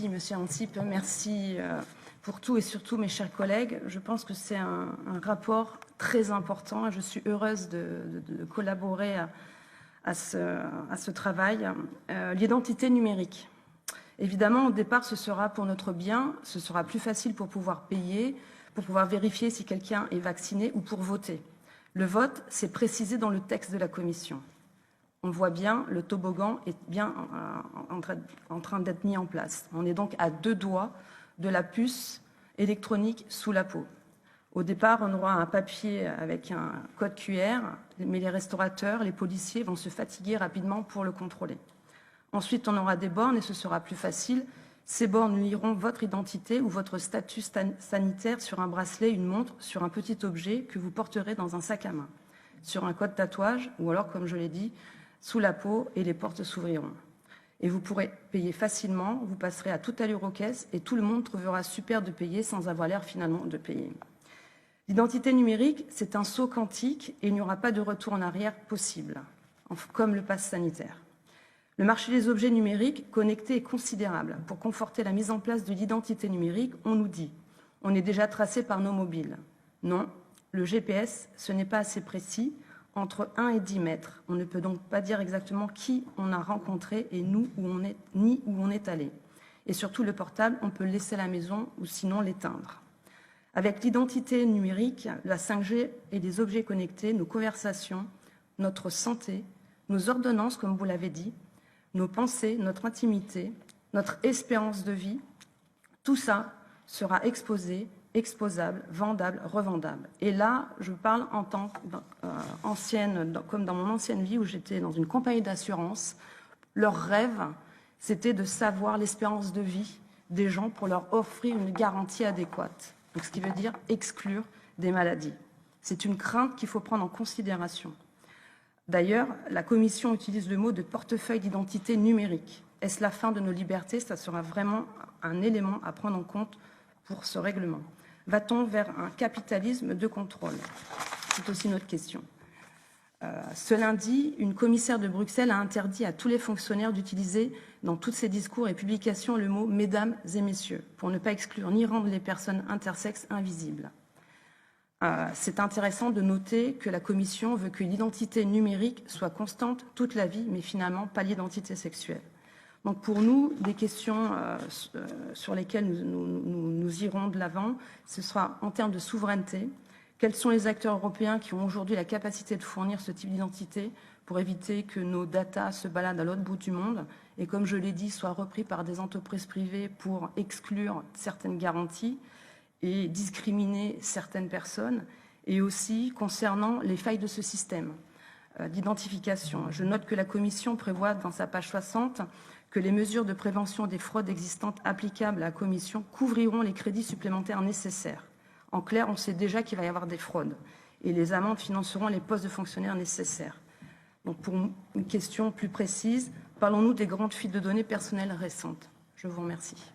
Merci, Monsieur Antip. Merci pour tout et surtout, mes chers collègues. Je pense que c'est un rapport très important et je suis heureuse de collaborer à ce travail. L'identité numérique. Évidemment, au départ, ce sera pour notre bien, ce sera plus facile pour pouvoir payer, pour pouvoir vérifier si quelqu'un est vacciné ou pour voter. Le vote, c'est précisé dans le texte de la Commission. On voit bien, le toboggan est bien en train d'être mis en place. On est donc à 2 doigts de la puce électronique sous la peau. Au départ, on aura un papier avec un code QR, mais les restaurateurs, les policiers vont se fatiguer rapidement pour le contrôler. Ensuite, on aura des bornes et ce sera plus facile. Ces bornes liront votre identité ou votre statut sanitaire sur un bracelet, une montre, sur un petit objet que vous porterez dans un sac à main, sur un code tatouage ou alors, comme je l'ai dit, sous la peau et les portes s'ouvriront. Et vous pourrez payer facilement, vous passerez à toute allure aux caisses et tout le monde trouvera super de payer sans avoir l'air finalement de payer. L'identité numérique, c'est un saut quantique et il n'y aura pas de retour en arrière possible, comme le pass sanitaire. Le marché des objets numériques connectés est considérable. Pour conforter la mise en place de l'identité numérique, on nous dit « on est déjà tracé par nos mobiles ». Non, le GPS, ce n'est pas assez précis, entre 1 et 10 mètres. On ne peut donc pas dire exactement qui on a rencontré et nous, ni où on est allé. Et surtout, le portable, on peut le laisser à la maison ou sinon l'éteindre. Avec l'identité numérique, la 5G et les objets connectés, nos conversations, notre santé, nos ordonnances, comme vous l'avez dit, nos pensées, notre intimité, notre espérance de vie, tout ça sera exposé, exposable, vendable, revendable. Et là, je parle en tant qu'ancienne, comme dans mon ancienne vie où j'étais dans une compagnie d'assurance. Leur rêve, c'était de savoir l'espérance de vie des gens pour leur offrir une garantie adéquate. Donc, ce qui veut dire exclure des maladies. C'est une crainte qu'il faut prendre en considération. D'ailleurs, la Commission utilise le mot de portefeuille d'identité numérique. Est-ce la fin de nos libertés? Ça sera vraiment un élément à prendre en compte pour ce règlement. Va-t-on vers un capitalisme de contrôle? C'est aussi notre question. Ce lundi, une commissaire de Bruxelles a interdit à tous les fonctionnaires d'utiliser dans tous ses discours et publications le mot « mesdames et messieurs » pour ne pas exclure ni rendre les personnes intersexes invisibles. C'est intéressant de noter que la Commission veut que l'identité numérique soit constante toute la vie, mais finalement pas l'identité sexuelle. Donc pour nous, des questions sur lesquelles nous irons de l'avant, ce sera en termes de souveraineté. Quels sont les acteurs européens qui ont aujourd'hui la capacité de fournir ce type d'identité pour éviter que nos datas se baladent à l'autre bout du monde et, comme je l'ai dit, soient repris par des entreprises privées pour exclure certaines garanties et discriminer certaines personnes, et aussi concernant les failles de ce système d'identification. Je note que la Commission prévoit dans sa page 60 que les mesures de prévention des fraudes existantes applicables à la Commission couvriront les crédits supplémentaires nécessaires. En clair, on sait déjà qu'il va y avoir des fraudes et les amendes financeront les postes de fonctionnaires nécessaires. Donc pour une question plus précise, parlons-nous des grandes fuites de données personnelles récentes. Je vous remercie.